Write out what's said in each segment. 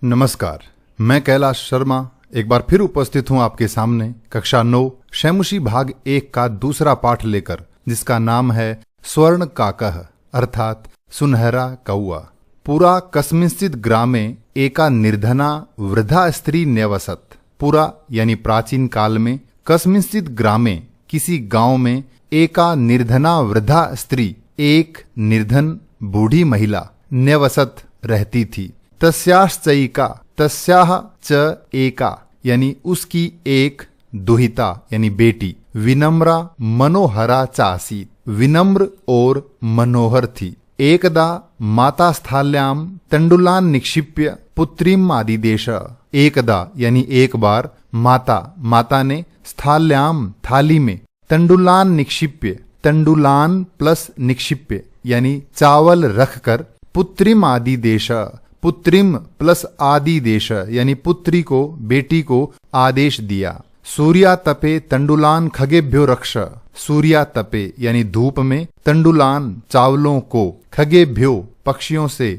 नमस्कार, मैं कैलाश शर्मा एक बार फिर उपस्थित हूं आपके सामने कक्षा 9 शैमुषी भाग 1 का दूसरा पाठ लेकर, जिसका नाम है स्वर्ण काकः अर्थात सुनहरा कौआ। पुरा कस्मिंश्चित् ग्रामे एका निर्धना वृद्धा स्त्री न्यवसत। पुरा यानी प्राचीन काल में, कस्मिंश्चित् ग्रामे किसी गांव में, एका निर्धना वृद्धा स्त्री एक निर्धन बूढ़ी महिला न्यवसत रहती थी। तस्याश्चैका, तस्याह च एका यानी उसकी एक दुहिता यानी बेटी, विनम्रा मनोहरा चासीत, विनम्र और मनोहर थी। एकदा माता स्थाल्याम तंडुलान निक्षिप्य पुत्रीम आदिदेश। एकदा यानी एक बार, माता ने स्थाल्याम थाली में, तंडुलान निक्षिप्य, तंडुलान प्लस निक्षिप्य यानी चावल रखकर, पुत्रीम आदिदेश, पुत्रिम प्लस आदि देश यानी पुत्री को, बेटी को आदेश दिया। सूर्या तपे तंडुलान खगेभ्यो रक्ष। सूर्या तपे यानी धूप में, तंडुलान चावलों को, खगेभ्यो पक्षियों से,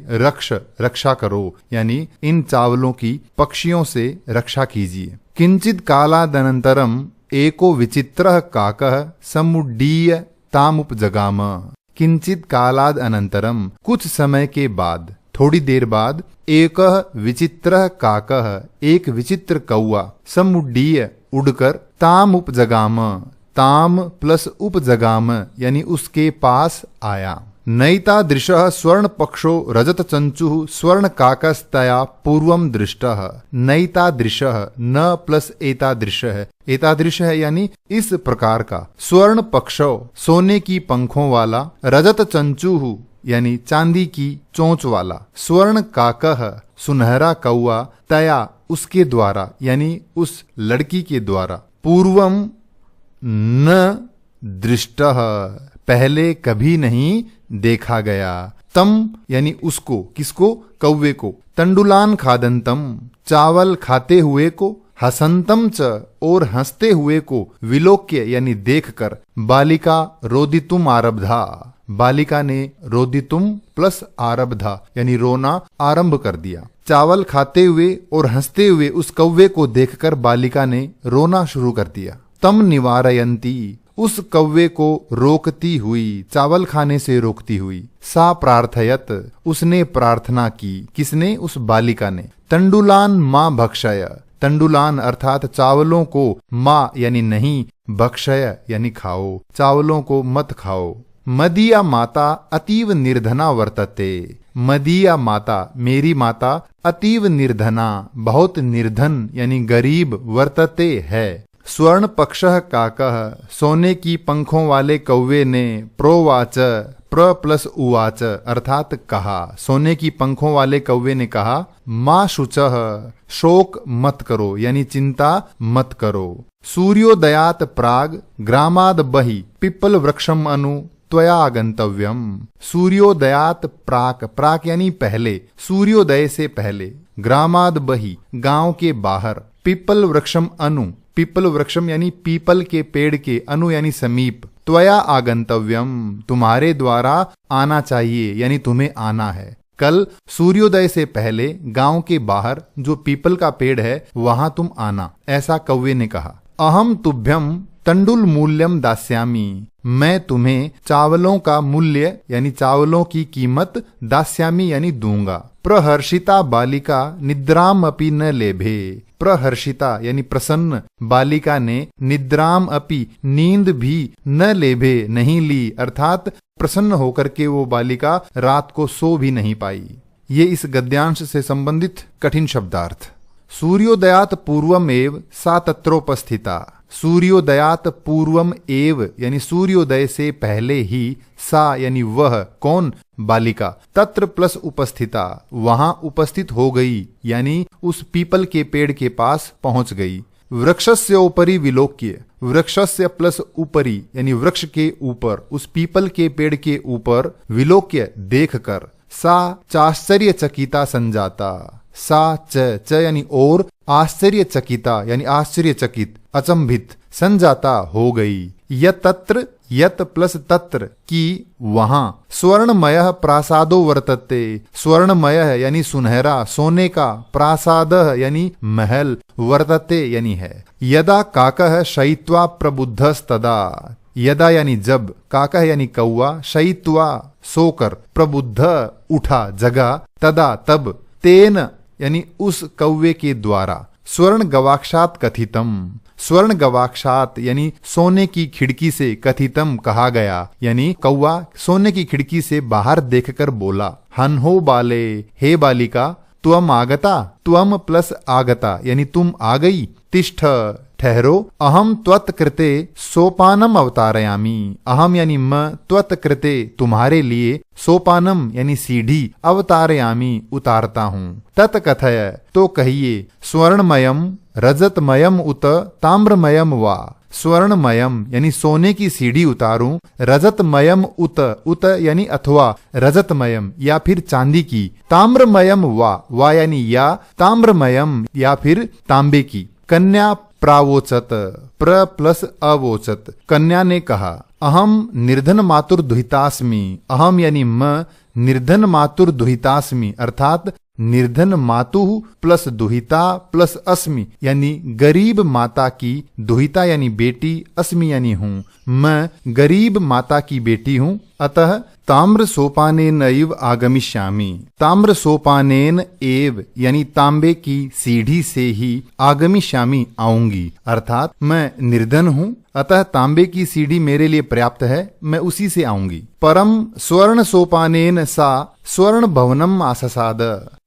रक्षा करो यानी इन चावलों की पक्षियों से रक्षा कीजिए। किंचित कालादनंतरम एको विचित्रः काकः समुड्डीय तामुपजगाम। किंचित कालाद अनंतरम, कुछ समय के बाद, थोड़ी देर बाद, एक विचित्र काकः एक विचित्र कौआ, समुड्डीय उड़कर, ताम उपजगाम, ताम प्लस उपजगाम यानी उसके पास आया। नैतादृशः स्वर्ण पक्षो रजत चंचुः स्वर्ण काकस्तया पूर्वम दृष्टः। नैतादृशः न प्लस एतादृशः, एतादृशः यानी इस प्रकार का, स्वर्ण पक्षो सोने की पंखों वाला, रजत चंचुः यानी चांदी की चोंच वाला, स्वर्ण काकः सुनहरा कौआ, तया उसके द्वारा यानी उस लड़की के द्वारा, पूर्वम न दृष्टः पहले कभी नहीं देखा गया। तम यानी उसको, किसको? कौवे को। तंडुलान खादंतम चावल खाते हुए को, हसंतम च और हंसते हुए को, विलोक्य यानी देखकर, बालिका रोदितुम आरब्धा, बालिका ने रोदितुम प्लस आरब्धा यानी रोना आरंभ कर दिया। चावल खाते हुए और हंसते हुए उस कौवे को देखकर बालिका ने रोना शुरू कर दिया। तम निवारयंती उस कौवे को रोकती हुई, चावल खाने से रोकती हुई। सा प्रार्थयत उसने प्रार्थना की, किसने? उस बालिका ने। तंडुलान माँ भक्षय, तंडुलान अर्थात चावलों को, माँ यानी नहीं, भक्षय यानी खाओ, चावलों को मत खाओ। मदीया माता अतीव निर्धना वर्तते। मदीया माता मेरी माता, अतीव निर्धना बहुत निर्धन यानी गरीब, वर्तते है। स्वर्ण पक्षः काकः सोने की पंखों वाले कौवे ने, प्रोवाच प्र प्लस उवाच अर्थात कहा, सोने की पंखों वाले कौवे ने कहा, माँ शुचः शोक मत करो यानी चिंता मत करो। सूर्योदयात प्राग ग्रामाद बहि पिप्पल वृक्षम अनु त्वया आगंतव्यम। सूर्योदयात प्राक, प्राक यानी पहले, सूर्योदय से पहले, ग्रामाद बहि गांव के बाहर, पिप्पल वृक्षम अनु, पिप्पल वृक्षम यानी पीपल के पेड़ के, अनु यानी समीप, त्वया आगंतव्यम तुम्हारे द्वारा आना चाहिए यानी तुम्हें आना है। कल सूर्योदय से पहले गांव के बाहर जो पीपल का पेड़ है वहां तुम आना, ऐसा कौवे ने कहा। अहम तुभ्यम तंडुल मूल्यम दास्यामी, मैं तुम्हें चावलों का मूल्य यानी चावलों की कीमत, दास्यामी यानी दूंगा। प्रहर्षिता बालिका निद्राम अपि न लेभे। प्रहर्षिता यानी प्रसन्न बालिका ने, निद्राम अपि नींद भी, न लेभे नहीं ली, अर्थात प्रसन्न होकर के वो बालिका रात को सो भी नहीं पाई। ये इस गद्यांश से संबंधित कठिन शब्दार्थ। सूर्योदयात पूर्वम एव सा तत्रोपस्थिता। सूर्योदयात पूर्वम एव यानी सूर्योदय से पहले ही, सा यानी वह, कौन? बालिका, तत्र प्लस उपस्थिता वहां उपस्थित हो गई यानी उस पीपल के पेड़ के पास पहुंच गई। वृक्षस्य उपरि विलोक्य, वृक्षस्य प्लस ऊपरी यानी वृक्ष के ऊपर, उस पीपल के पेड़ के ऊपर, विलोक्य देखकर, सा चाश्चर्यचकिता संजाता। सा च यानी और, आश्चर्यचकिता यानी आश्चर्यचकित, अचंभित, संजाता हो गई। यतत्र यत प्लस तत्र की वहां, स्वर्णमय प्रासादो वर्तते, स्वर्णमय यानी सुनहरा सोने का, प्रासाद यानी महल, वर्तते यानी है। यदा काकः शयित्वा प्रबुद्धस्तदा, यदा यानी जब, काकः यानी कौवा, शयित्वा सोकर, प्रबुद्ध उठा जगा, तदा तब, तेन यानी उस कौवे के द्वारा, स्वर्ण गवाक्षात कथितम, स्वर्ण गवाक्षात यानी सोने की खिड़की से, कथितम कहा गया, यानी कौवा सोने की खिड़की से बाहर देखकर बोला, हन्हो बाले, हे बालिका, त्वम आगता, त्वम प्लस आगता यानी तुम आ गई, तिष्ठ ठहरो, अहम त्वत्कृते सोपानम अवतारयामी, अहम यानी मैं, त्वत्कृते तुम्हारे लिए, सोपानम यानी सीढ़ी, अवतारयामी उतारता हूँ, तत्कथय तो कहिए, स्वर्णमयम रजतमयम उत ताम्रमयम वा, स्वर्णमयम यानी सोने की सीढ़ी उतारूं, रजतमयम उत, उत यानी अथवा, रजतमयम या फिर चांदी की, ताम्रमयम वा यानी या, ताम्रमयम या फिर तांबे की। कन्या प्रावोचत, प्र प्लस अवोचत, कन्या ने कहा, अहम निर्धन मातुर दुहितास्मि, अहम यानी मैं, निर्धन मातुर दुहितास्मि अर्थात निर्धन मातु प्लस दुहिता प्लस अस्मि यानी गरीब माता की, दुहिता यानी बेटी, अस्मि यानी हूँ, मैं गरीब माता की बेटी हूँ, अतः ताम्र सोपानेन एव आगमिष्यामि, ताम्र सोपानेन एव यानी तांबे की सीढ़ी से ही, आगमिष्यामि आऊंगी, अर्थात मैं निर्धन हूँ, अतः तांबे की सीढ़ी मेरे लिए पर्याप्त है, मैं उसी से आऊंगी। परम स्वर्ण सोपानेन सा स्वर्ण भवनम आससाद,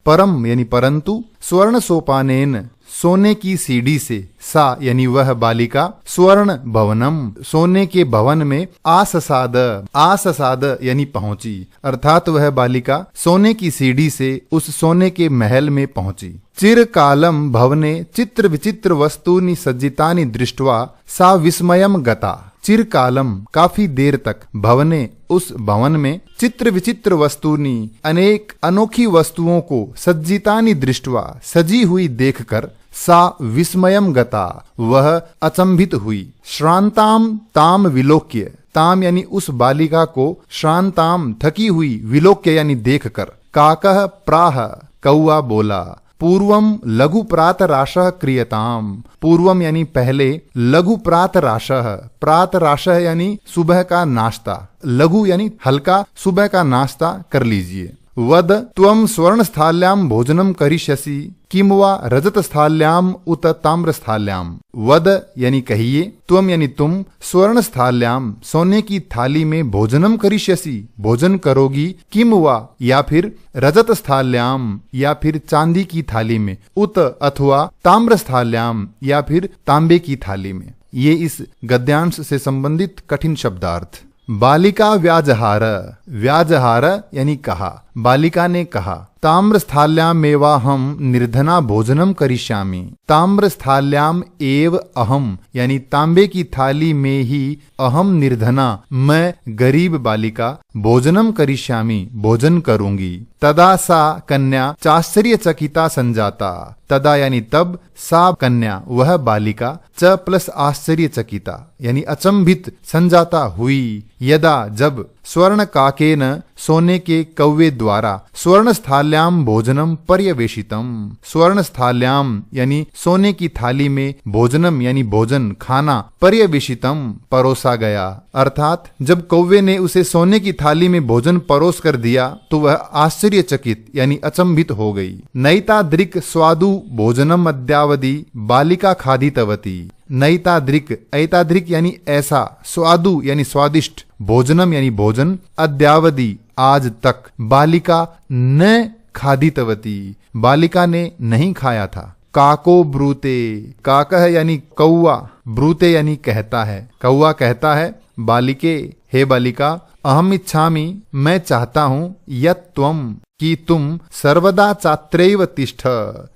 परम यानी परंतु, स्वर्ण सोपानेन सोने की सीढ़ी से, सा यानी वह बालिका, स्वर्ण भवनम सोने के भवन में, आससाद, आससाद यानी पहुंची, अर्थात वह बालिका सोने की सीढ़ी से उस सोने के महल में पहुंची। चिरकालम भवने चित्र विचित्र वस्तूनि सज्जितानि दृष्ट्वा सा विस्मयम गता, चिरकालम काफी देर तक, भवने उस भवन में, चित्र विचित्र वस्तुनि अनेक अनोखी वस्तुओं को, सज्जितानि दृष्ट्वा सजी हुई देखकर, सा विस्मयम गता वह अचंभित हुई, श्रांताम ताम विलोक्य, ताम यानी उस बालिका को, श्रांताम थकी हुई, विलोक्य यानी देखकर, काकः प्राह कौआ बोला, पूर्वम लघु प्रात राशः क्रियताम, पूर्वम यानी पहले, लघु प्रात राशः, प्रात राशः यानी सुबह का नाश्ता, लघु यानी हल्का, सुबह का नाश्ता कर लीजिए। वद त्वम स्वर्ण स्थाल्याम भोजनम करिष्यसि, किम वा रजत स्थाल्याम उत ताम्र स्थाल्याम, वद यानी कहिए, त्वम यानी तुम, स्वर्ण स्थाल्याम सोने की थाली में, भोजनम करिष्यसि भोजन करोगी, किम वा या फिर, रजत स्थाल्याम या फिर चांदी की थाली में, उत अथवा ताम्र स्थाल्याम या फिर तांबे की थाली में। ये इस गद्यांश से संबंधित कठिन शब्दार्थ। बालिका व्याजहार, व्याजहार यानी कहा, बालिका ने कहा, ताम्र स्थाल्याम मेवा हम निर्धना भोजनम करिष्यामि, ताम्र स्थाल्याम एव अहम यानी तांबे की थाली में ही, अहम निर्धना मैं गरीब बालिका, भोजनम करिष्यामि भोजन करूंगी। तदा सा कन्या चाश्चर्यचकिता संजाता, तदा यानी तब, सा कन्या वह बालिका, च प्लस आश्चर्यचकिता यानी अचंभित, संजाता हुई, यदा जब, स्वर्ण काकेन सोने के कौवे द्वारा, स्वर्ण स्थाल्याम भोजनम पर्यवेशितम, स्वर्ण स्थाल्याम यानी सोने की थाली में, भोजनम यानी भोजन खाना, पर्यवेशितम परोसा गया, अर्थात जब कौवे ने उसे सोने की थाली में भोजन परोस कर दिया तो वह आश्चर्यचकित यानी अचंभित हो गई। नैताद्रिक स्वादु भोजनम अद्यावधि बालिका खादितवती, नैताद्रिक, ऐताद्रिक यानी ऐसा, स्वादु यानी स्वादिष्ट, भोजनम यानी भोजन, अद्यावधि आज तक, बालिका न खादितवती बालिका ने नहीं खाया था। काको ब्रूते, काकः यानी कौआ, ब्रूते यानी कहता है, कौआ कहता है, बालिके हे बालिका, अहम इच्छामि मैं चाहता हूँ, यत् त्वम कि तुम सर्वदा चात्रैव तिष्ठ,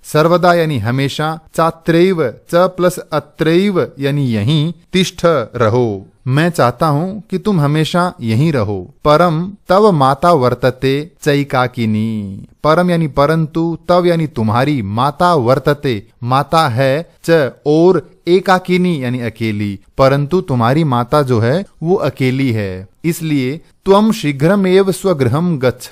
सर्वदा यानी हमेशा, चात्रैव च प्लस अत्रैव यानी यहीं, तिष्ठ रहो, मैं चाहता हूं कि तुम हमेशा यहीं रहो। परम तव माता वर्तते चैकाकिनी, परम यानी परंतु, तव यानी तुम्हारी, माता वर्तते माता है, च और एकाकिनी यानी अकेली, परंतु तुम्हारी माता जो है वो अकेली है, इसलिए त्वम शीघ्रमेव स्वगृहम गच्छ,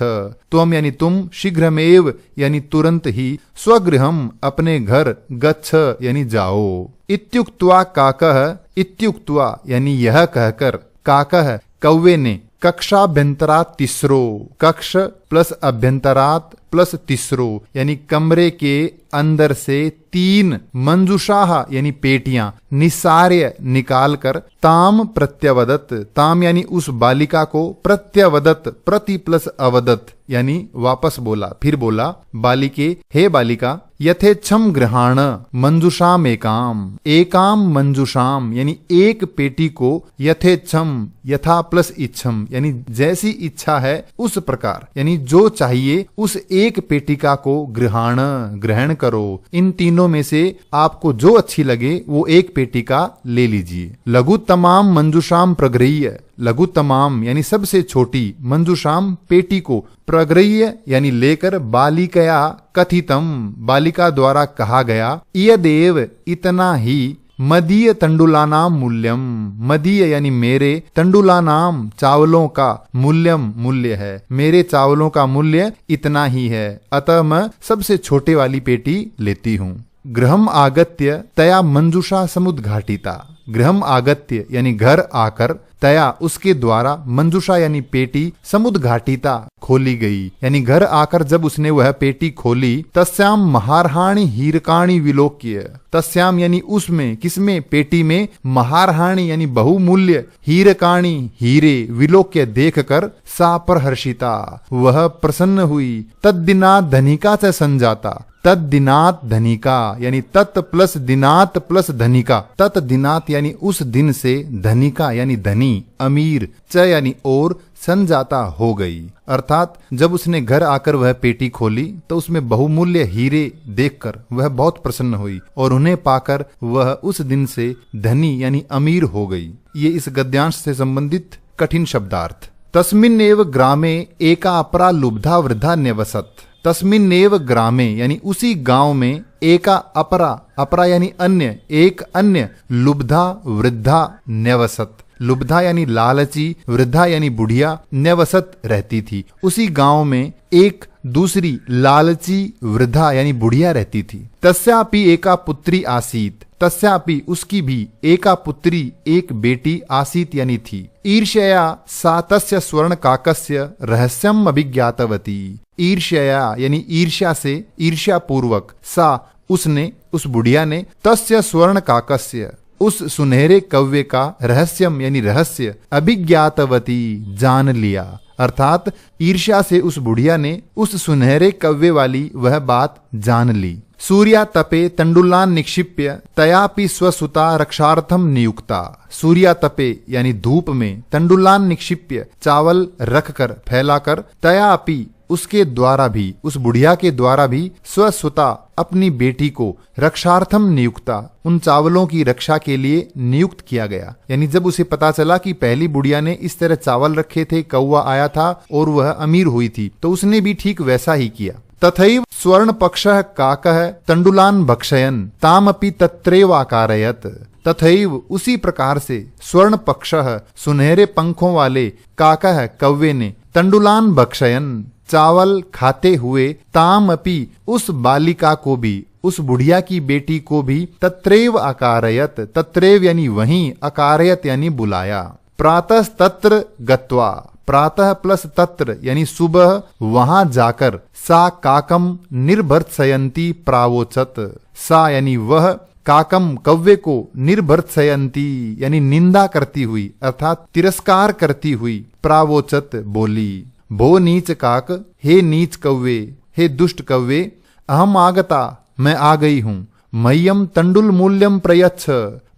त्वम यानी तुम, शीघ्रमेव यानी तुरंत ही, स्वगृहम अपने घर, गच्छ यानी जाओ। इत्युक्त्वा काकः, इत्युक्त्वा यानी यह कहकर, काकः कौवे ने, कक्षाभ्यंतरात् तीसरो, कक्ष प्लस अभ्यंतरात् प्लस तीसरो यानी कमरे के अंदर से 3 मंजुषाह यानी पेटियां निसार्य निकालकर, ताम प्रत्यवदत, ताम यानी उस बालिका को, प्रत्यवदत प्रति प्लस अवदत यानी वापस बोला, फिर बोला, बालिके हे बालिका, यथेच्छम गृहाण मंजुषाम एकाम, एकाम मंजुषाम यानी एक पेटी को, यथेच्छम यथा प्लस इच्छम यानी जैसी इच्छा है उस प्रकार, यानी जो चाहिए उस एक पेटिका को गृहाण ग्रहण करो, इन तीनों में से आपको जो अच्छी लगे वो एक पेटिका ले लीजिए। लघु तमाम मंजुषाम प्रगृह्य, लघु तमाम यानी सबसे छोटी, मंजुषाम पेटी को, प्रगृह्य यानी लेकर, बालिकया कथितम बालिका द्वारा कहा गया, यदेव इतना ही, मदीय तंडुलानाम मूल्यम, मदीय यानी मेरे, तंडुलानाम चावलों का, मूल्यम मूल्य है, मेरे चावलों का मूल्य इतना ही है, अतः मैं सबसे छोटे वाली पेटी लेती हूँ। गृहम आगत्य तया मंजुषा समुद्घाटिता, गृहम आगत्य यानी घर आकर, तया उसके द्वारा, मंजुषा यानी पेटी, समुद्घाटिता खोली गई, यानी घर आकर जब उसने वह पेटी खोली, तस्याम महारहाणि हीरकाणि विलोक्य, तस्याम यानी उसमें, किसमें, पेटी में, महारहाणि यानी बहुमूल्य, हीरकाणि हीरे, विलोक्य देखकर, सा परहर्षिता वह प्रसन्न हुई, तद्दिनात् धनिका च संजाता, तद्दिनात् धनिका यानी तत् प्लस दिनात प्लस धनिका, तत् दिनात यानी उस दिन से, धनिका यानी धनी, अमीर, च यानी और, संजाता हो गई, अर्थात जब उसने घर आकर वह पेटी खोली तो उसमें बहुमूल्य हीरे देखकर वह बहुत प्रसन्न हुई और उन्हें पाकर वह उस दिन से धनी यानी अमीर हो गई। ये इस गद्यांश से संबंधित कठिन शब्दार्थ। तस्मिन्नेव ग्रामे एका अपरा लुब्धा वृद्धा न्यवसत, तस्मिन्नेव ग्रामे यानी उसी गांव में, एका अपरा, अपरा यानी अन्य, एक अन्य, लुब्धा वृद्धा न्यवसत, लुब्धा यानी लालची, वृद्धा यानी बुढ़िया, न्यवसत रहती थी, उसी गांव में एक दूसरी लालची वृद्धा यानी बुढ़िया रहती थी। तस्यापि एका पुत्री आसीत, तस्यापि उसकी भी, एका पुत्री एक बेटी, आसीत यानी थी, ईर्ष्यया सा तस्य स्वर्ण काकस्य रहस्यम अभिज्ञातवती, ईर्ष्यया यानी ईर्ष्या से, ईर्ष्या पूर्वक, सा उसने, उस बुढ़िया ने, तस्य स्वर्ण काकस्य उस सुनहरे कव्वे का, रहस्यम यानी रहस्य, अभिज्ञातवती जान लिया, अर्थात ईर्ष्या से उस बुढ़िया ने उस सुनहरे कव्वे वाली वह बात जान ली। सूर्या तपे तंडुलान निक्षिप्य तयापि स्वसुता रक्षार्थम नियुक्ता, सूर्या तपे यानी धूप में, तंडुलान निक्षिप्य चावल रखकर फैलाकर, तयापि उसके द्वारा भी, उस बुढ़िया के द्वारा भी, स्वसुता अपनी बेटी को, रक्षार्थम नियुक्ता उन चावलों की रक्षा के लिए नियुक्त किया गया, यानी जब उसे पता चला कि पहली बुढ़िया ने इस तरह चावल रखे थे, कौवा आया था और वह अमीर हुई थी, तो उसने भी ठीक वैसा ही किया। तथैव स्वर्ण पक्षः काकः तंडुलान भक्षयन् तामपि तत्रैव आकारयत्, तथैव उसी प्रकार से, स्वर्ण पक्षः सुनहरे पंखों वाले, काकः कौवे ने, तंडुलान भक्षयन् चावल खाते हुए, ताम अपि उस बालिका को भी, उस बुढ़िया की बेटी को भी, तत्रैव अकारयत, तत्रैव यानी वहीं, अकारयत यानी बुलाया। प्रातः तत्र गत्वा, प्रातः प्लस तत्र यानी सुबह वहां जाकर, सा काकम निर्भर्त्सयन्ती प्रावोचत, सा यानी वह, काकम कव्वे को, निर्भर्त्सयन्ती यानी निंदा करती हुई, अर्थात तिरस्कार करती हुई, प्रावोचत बोली, भो नीच काक, हे नीच कव्वे, हे दुष्ट कव्वे, अहम आगता मैं आ गई हूँ, मह्यम तंडुल मूल्यम प्रयच्छ,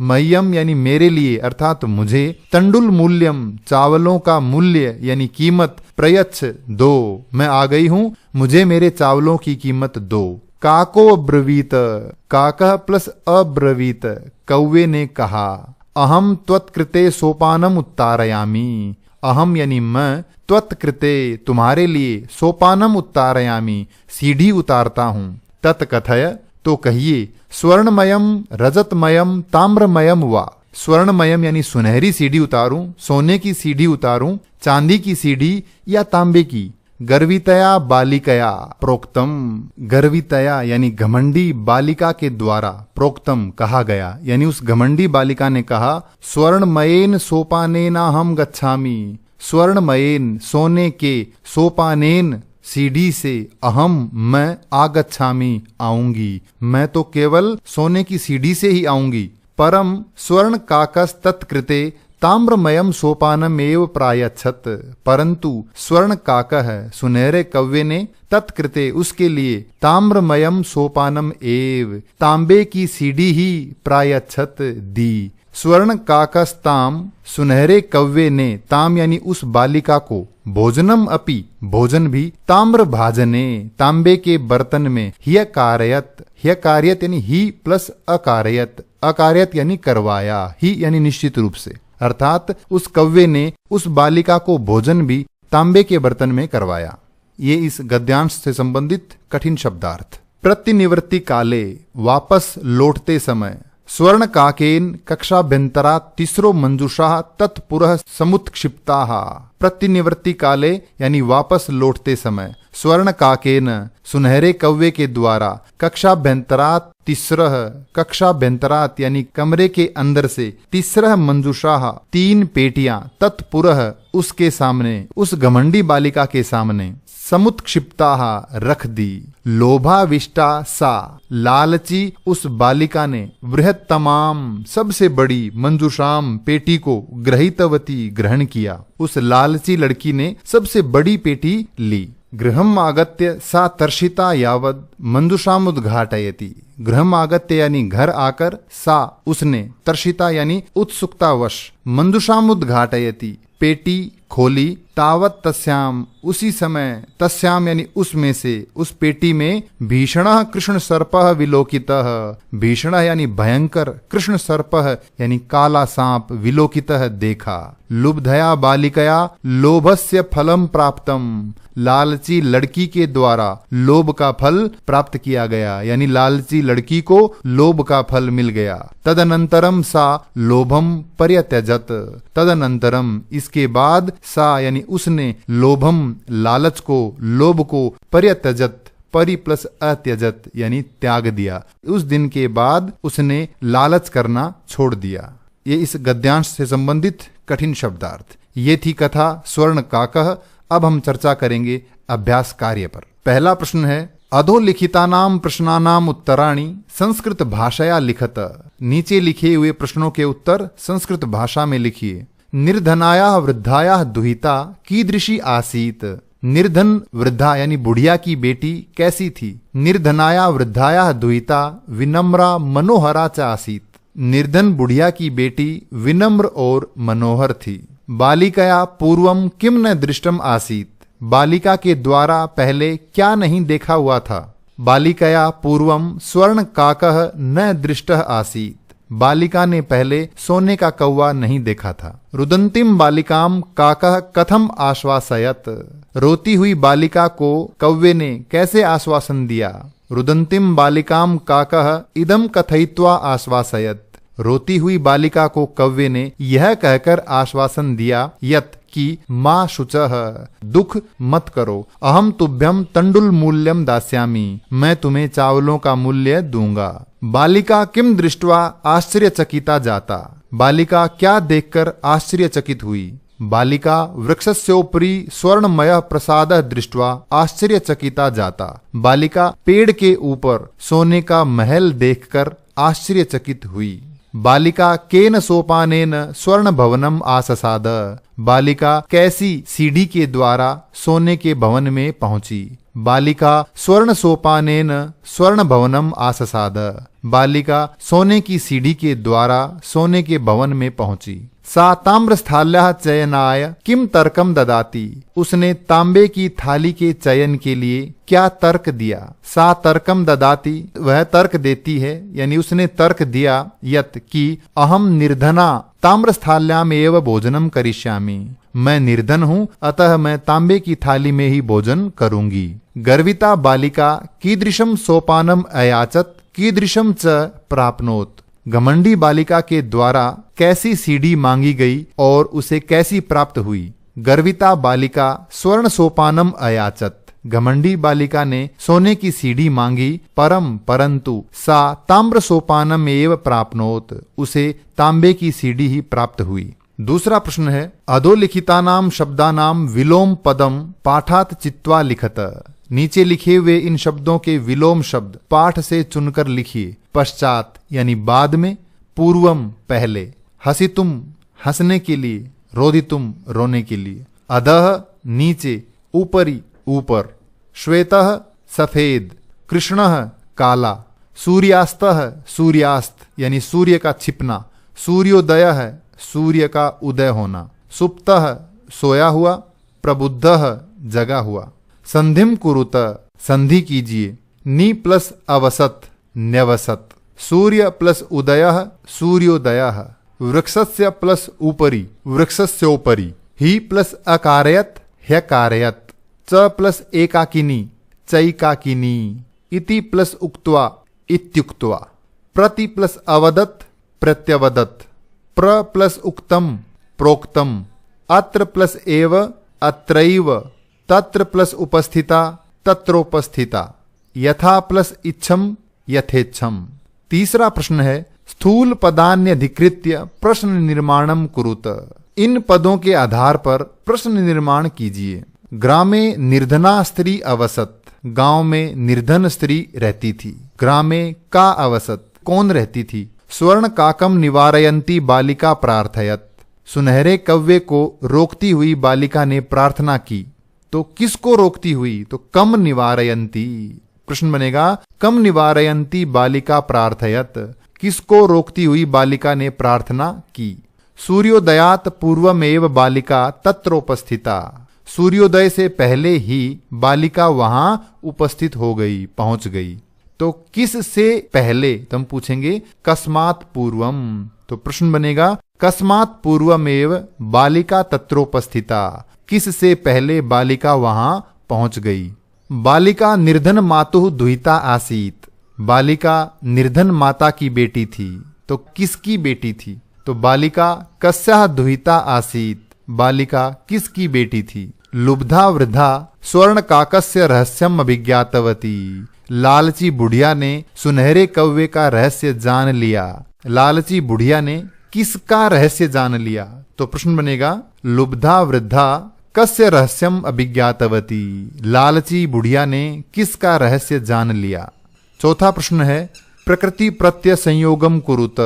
मह्यम यानी मेरे लिए अर्थात मुझे, तंडुल मूल्यम चावलों का मूल्य यानी कीमत, प्रयच्छ दो, मैं आ गई हूँ, मुझे मेरे चावलों की कीमत दो। काको अब्रवीत, काकः प्लस अब्रवीत, कौवे ने कहा, अहम त्वत्कृते सोपानम उत्तारयामी, अहम यानी मैं, त्वत्कृते तुम्हारे लिए, सोपानम उत्तारयामी सीढ़ी उतारता हूँ, तत्कथय तो कहिए, स्वर्णमयम रजतमयम ताम्रमयम वा, स्वर्णमयम यानी सुनहरी सीढ़ी उतारूं, सोने की सीढ़ी उतारूं, चांदी की सीढ़ी या तांबे की। गर्वितया बालिकया प्रोक्तम, गर्वितया यानी घमंडी बालिका के द्वारा, प्रोक्तम कहा गया, यानी उस घमंडी बालिका ने कहा, स्वर्णमयेन सोपानेना हम गच्छामि, स्वर्णमयेन सोने के, सोपानेन सीढ़ी से, अहम मैं, आगच्छामि आऊंगी, मैं तो केवल सोने की सीढ़ी से ही आऊंगी। परम स्वर्ण काकस तत्कृते ताम्रमयम सोपानम एव प्रायच्छत, परंतु स्वर्ण काकः सुनहरे कव्वे ने, तत्कृते उसके लिए, ताम्रमयम सोपानम एव तांबे की सीढ़ी ही, प्रायच्छत दी। स्वर्ण काकस्ताम सुनहरे कव्वे ने, ताम यानी उस बालिका को, भोजनम अपि भोजन भी, ताम्र भाजने तांबे के बर्तन में, ह्य कारयत, ह्य कार्यत यानी ही प्लस अकारयत, अकार्यत यानी करवाया, ही यानी निश्चित रूप से, अर्थात उस कव्वे ने उस बालिका को भोजन भी तांबे के बर्तन में करवाया। ये इस गद्यांश से संबंधित कठिन शब्दार्थ। प्रतिनिवृत्ति काले वापस लौटते समय, स्वर्ण काकेन कक्षाभ्यंतरा तीसरो मंजुषा तत्पुरः समुत्क्षिप्ता, प्रतिनिवृत्ति काले यानी वापस लौटते समय, स्वर्ण काकेन सुनहरे कव्वे के द्वारा, कक्षाभ्यंतरात तीसरह, कक्षाभ्यंतरात यानी कमरे के अंदर से, तीसरह मंजुषा तीन पेटियां, तत्पुरः उसके सामने, उस घमंडी बालिका के सामने, समुत्क्षिप्ता रख दी। लोभाविष्टा सा लालची उस बालिका ने, बृहत्तमाम सबसे बड़ी, मंजुषाम पेटी को, ग्रहीतवती ग्रहण किया, उस लालची लड़की ने सबसे बड़ी पेटी ली। गृहम आगत्य सा तर्षिता यावद मंजुषामुद्घाटयति, गृहम आगत्य यानी घर आकर, सा उसने, तर्षिता यानी उत्सुकतावश, मंजुषामुद्घाटयति पेटी खोली, तावत तस्याम उसी समय, तस्याम यानी उसमें से, उस पेटी में, भीषणः कृष्ण सर्पः विलोकितः, भीषणः यानी भयंकर, कृष्ण सर्पः यानी काला सांप, विलोकितः देखा। लुब्धया बालिकया लोभस्य फलम प्राप्तम, लालची लड़की के द्वारा लोभ का फल प्राप्त किया गया, यानी लालची लड़की को लोभ का फल मिल गया। तदनंतरम सा लोभम पर्यत्यजत, तदनंतरम इसके बाद, सा यानी उसने, लोभम लालच को, लोभ को, पर्यत्यजत परि प्लस अत्यजत यानी त्याग दिया, उस दिन के बाद उसने लालच करना छोड़ दिया। ये इस गद्यांश से संबंधित कठिन शब्दार्थ। ये थी कथा स्वर्ण काकः। अब हम चर्चा करेंगे अभ्यास कार्य पर। पहला प्रश्न है, अधोलिखितानाम प्रश्नानाम उत्तराणि संस्कृत भाषाया लिखत, नीचे लिखे हुए प्रश्नों के उत्तर संस्कृत भाषा में लिखिए। निर्धनाया वृद्धाया दुहिता कीदृशी आसीत, निर्धन वृद्धा यानी बुढ़िया की बेटी कैसी थी। निर्धनाया वृद्धाया दुहिता विनम्रा मनोहरा च आसीत, निर्धन बुढ़िया की बेटी विनम्र और मनोहर थी। बालिकया पूर्वम किम न दृष्टम आसीत, बालिका के द्वारा पहले क्या नहीं देखा हुआ था। बालिकया पूर्वम स्वर्ण काकः न दृष्टः आसीत, बालिका ने पहले सोने का कौवा नहीं देखा था। रुदंतिम बालिकाम काकः कथम आश्वासयत, रोती हुई बालिका को कौवे ने कैसे आश्वासन दिया। रुदंतिम बालिकाम काकः इदम कथयित्वा आश्वासयत, रोती हुई बालिका को कौवे ने यह कहकर आश्वासन दिया, यत कि माँ शुचः, दुख मत करो, अहम तुभ्यम तंडुल मूल्यम दास्यामि, मैं तुम्हें चावलों का मूल्य दूंगा। बालिका किम दृष्ट्वा आश्चर्यचकिता जाता, बालिका क्या देखकर आश्चर्यचकित हुई। बालिका वृक्षस्योपरि स्वर्णमय प्रसादः दृष्ट्वा आश्चर्यचकिता जाता, बालिका पेड़ के ऊपर सोने का महल देखकर आश्चर्यचकित हुई। बालिका केन सोपानेन स्वर्ण भवनम आससाद, बालिका कैसी सीढ़ी के द्वारा सोने के भवन में पहुंची। बालिका स्वर्ण सोपानेन स्वर्ण भवनम आससाद, बालिका सोने की सीढ़ी के द्वारा सोने के भवन में पहुंची। सा ताम्रस्थाल्याः चयनाय किम तर्कम ददाति, उसने तांबे की थाली के चयन के लिए क्या तर्क दिया। सा तर्कम ददाति, वह तर्क देती है, यानी उसने तर्क दिया यत कि अहम निर्धना ताम्रस्थाल्याम एव भोजनम करिष्यामि, मैं निर्धन हूँ अतः मैं तांबे की थाली में ही भोजन करूंगी। गर्विता बालिका कीदृशम सोपानम अयाचत कीदृशम च प्राप्नोत, घमंडी बालिका के द्वारा कैसी सीढ़ी मांगी गई और उसे कैसी प्राप्त हुई। गर्विता बालिका स्वर्ण सोपानम अयाचत, घमंडी बालिका ने सोने की सीढ़ी मांगी, परंतु सा ताम्र सोपानम एव प्राप्नोत, उसे तांबे की सीढ़ी ही प्राप्त हुई। दूसरा प्रश्न है, अधोलिखितानाम शब्दानाम विलोम पदम पाठात चित्वा लिखत, नीचे लिखे हुए इन शब्दों के विलोम शब्द पाठ से चुनकर लिखिए। पश्चात यानी बाद में, पूर्वम पहले, हसितुम हंसने के लिए, रोदितुम रोने के लिए, अधः नीचे, ऊपरी ऊपर, श्वेतः सफेद, कृष्णः काला, सूर्यास्तः सूर्यास्त यानी सूर्य का छिपना, सूर्योदयः सूर्य का उदय होना, सुप्तः सोया हुआ, प्रबुद्धः जगा हुआ। संधिम कुरुत संधि कीजिए। नी प्लस अवसत न्यवसत, सूर्य प्लस उदयः सूर्योदयः, वृक्षस्य प्लस ऊपरी वृक्षस्योपरि, ही प्लस अकारयत ह्यकारयत, च प्लस एकाकिनी चैकाकिनी, इति प्लस उक्त्वा इत्युक्त्वा, प्रति प्लस अवदत प्रत्यवदत, प्र प्लस उक्तम प्रोक्तम, अत्र प्लस एव अत्रैव, तत्र प्लस उपस्थिता तत्रोपस्थिता, यथा प्लस इच्छम यथेच्छम। तीसरा प्रश्न है, स्थूल पदान्यधिकृत्य प्रश्न निर्माणम कुरुत, इन पदों के आधार पर प्रश्न निर्माण कीजिए। ग्रामे निर्धना स्त्री अवसत, गांव में निर्धन स्त्री रहती थी। ग्रामे का अवसत, कौन रहती थी। स्वर्ण काकम निवारयंती बालिका प्रार्थयत, सुनहरे कव्वे को रोकती हुई बालिका ने प्रार्थना की। तो किसको रोकती हुई, तो कम निवारयंती, प्रश्न बनेगा कम निवारयंती बालिका प्रार्थयत, किसको रोकती हुई बालिका ने प्रार्थना की। सूर्योदयात पूर्वमेव बालिका तत्रोपस्थिता, सूर्योदय से पहले ही बालिका वहां उपस्थित हो गई, पहुंच गई। तो किस से पहले, तो हम पूछेंगे कस्मात् पूर्वम, तो प्रश्न बनेगा कस्मात् पूर्वमेव बालिका तत्रोपस्थिता, किस से पहले बालिका वहां पहुंच गई। बालिका निर्धन मातुः दुहिता आसीत, बालिका निर्धन माता की बेटी थी। तो किसकी बेटी थी, तो बालिका कस्याः दुहिता आसीत, बालिका किसकी बेटी थी। लुब्धा वृद्धा स्वर्ण काकस्य रहस्यम अभिज्ञातवती, लालची बुढ़िया ने सुनहरे कौवे का रहस्य जान लिया। लालची बुढ़िया ने किसका रहस्य जान लिया, तो प्रश्न बनेगा लुब्धा वृद्धा कस्य रहस्यम अभिज्ञातवती, लालची बुढ़िया ने किसका रहस्य जान लिया। चौथा प्रश्न है, प्रकृति प्रत्यय संयोगम कुरुत,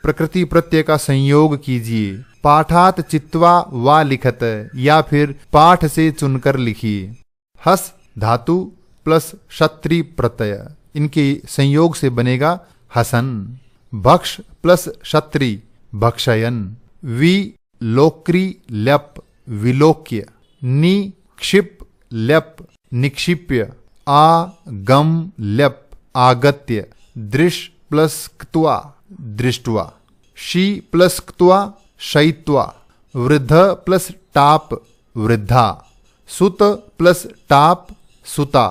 प्रकृति प्रत्यय का संयोग कीजिए। पाठात चित्वा वा लिखत, या फिर पाठ से चुनकर लिखिए। हस धातु प्लस क्षत्रि प्रत्यय, इनके संयोग से बनेगा हसन। भक्ष प्लस क्षत्रि भक्षयन। वि लोक्री ल्यप विलोक्य। नि क्षिप ल्यप निक्षिप्य। आ गम ल्यप आगत्य। दृश प्लस क्त्वा दृष्ट्वा। शी प्लस क्त्वा शयित्वा। वृद्ध प्लस टाप वृद्धा। सुत प्लस टाप सुता।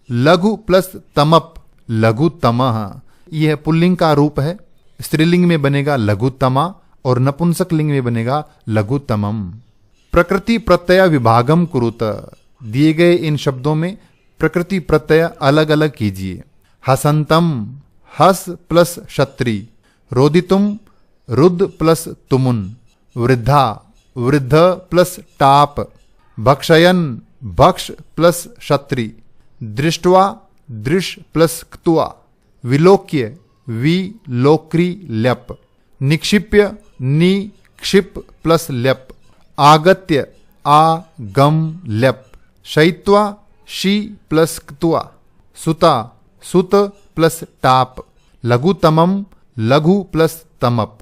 लघु प्लस तमप लघुतमः, यह पुल्लिंग का रूप है। स्त्रीलिंग में बनेगा लघुतमा और नपुंसक लिंग में बनेगा लघुतमम। प्रकृति प्रत्यय विभागम कुरुत, दिए गए इन शब्दों में प्रकृति प्रत्यय अलग अलग कीजिए। हसंतम हस प्लस क्षत्रि। रोदितुम रुद्ध प्लस तुमुन। वृद्धा वृद्ध प्लस टाप। भक्षयन भक्ष प्लस क्षत्रि। दृष्ट्वा दृश प्लस क्त्वा। विलोक्य विलोक्री ल्यप। निक्षिप्य नि क्षिप प्लस ल्यप। आगत्य आ गम ल्यप। शयित्वा शी प्लस क्त्वा। सुता सुत प्लस टाप। लघुतमम लघु प्लस तमप।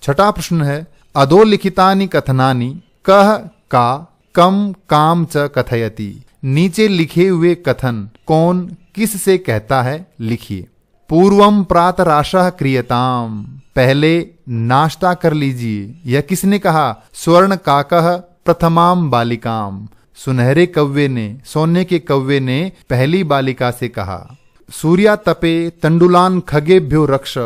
छठा प्रश्न है अधोलिखितानि कथनानि कह का कम काम च कथयति। नीचे लिखे हुए कथन कौन किस से कहता है, लिखिए। पूर्वम प्रातराशः क्रियताम, पहले नाश्ता कर लीजिए, यह किसने कहा? स्वर्ण काकः प्रथमाम बालिकाम, सुनहरे कव्वे ने, सोने के कव्वे ने पहली बालिका से कहा। सूर्या तपे तंडुलान खगेभ्यो रक्ष,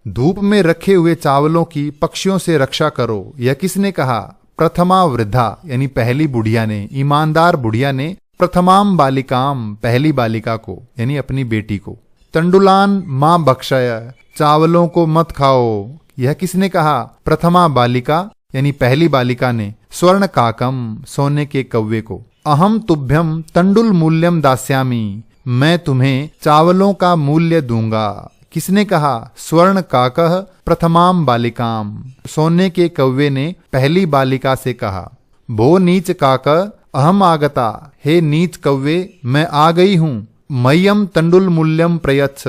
धूप में रखे हुए चावलों की पक्षियों से रक्षा करो, यह किसने कहा? प्रथमा वृद्धा यानी पहली बुढ़िया ने, ईमानदार बुढ़िया ने प्रथमाम बालिकाम पहली बालिका को यानी अपनी बेटी को। तंडुलान मां भक्षय, चावलों को मत खाओ, यह किसने कहा? प्रथमा बालिका यानी पहली बालिका ने स्वर्ण काकम सोने के कव्वे को। अहम तुभ्यम तंडुल मूल्यम दास्यामी, मैं तुम्हें चावलों का मूल्य दूंगा, किसने कहा? स्वर्ण काकः प्रथमाम बालिकाम, सोने के कव्वे ने पहली बालिका से कहा। भो नीच काक अहम आगता, हे नीच कव्वे मैं आ गई हूँ। मय्यम तंडुल मूल्यम प्रयच्छ,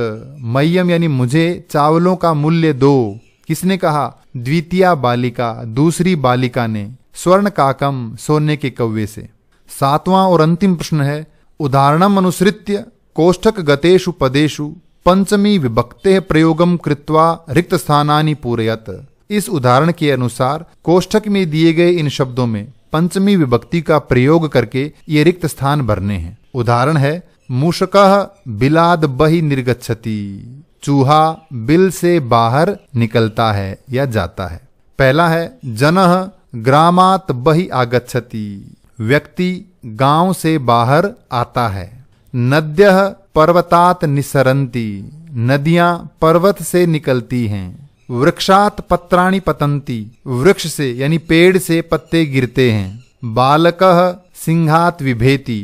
मय्यम यानी मुझे चावलों का मूल्य दो, किसने कहा? द्वितीया बालिका दूसरी बालिका ने स्वर्ण काकम सोने के कव्वे से। सातवां और अंतिम प्रश्न है उदाहरणम अनुसृत्य कोष्ठक गतेषु पदेषु पंचमी विभक्ते प्रयोगम कृत्वा रिक्त स्थानानि पूरयत। इस उदाहरण के अनुसार कोष्ठक में दिए गए इन शब्दों में पंचमी विभक्ति का प्रयोग करके ये रिक्त स्थान भरने हैं। उदाहरण है मूषकः बिलाद बहि निर्गच्छति, चूहा बिल से बाहर निकलता है या जाता है। पहला है जनः ग्रामात बहि आगच्छति, व्यक्ति गांव से बाहर आता है। नद्यः पर्वतात निसरन्ति, नदियां पर्वत से निकलती हैं। वृक्षात पत्राणि पतन्ति, वृक्ष से यानी पेड़ से पत्ते गिरते हैं। बालकः सिंहात विभेति,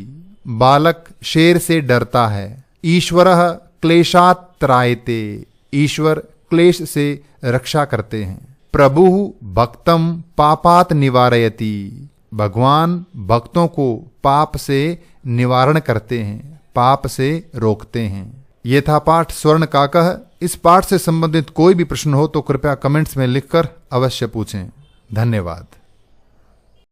बालक शेर से डरता है। ईश्वरः क्लेशात त्रायते, ईश्वर क्लेश से रक्षा करते हैं। प्रभुः भक्तम पापात निवारयति, भगवान भक्तों को पाप से निवारण करते हैं, पाप से रोकते हैं। ये था पाठ स्वर्ण काकः। इस पाठ से संबंधित कोई भी प्रश्न हो तो कृपया कमेंट्स में लिखकर अवश्य पूछें। धन्यवाद।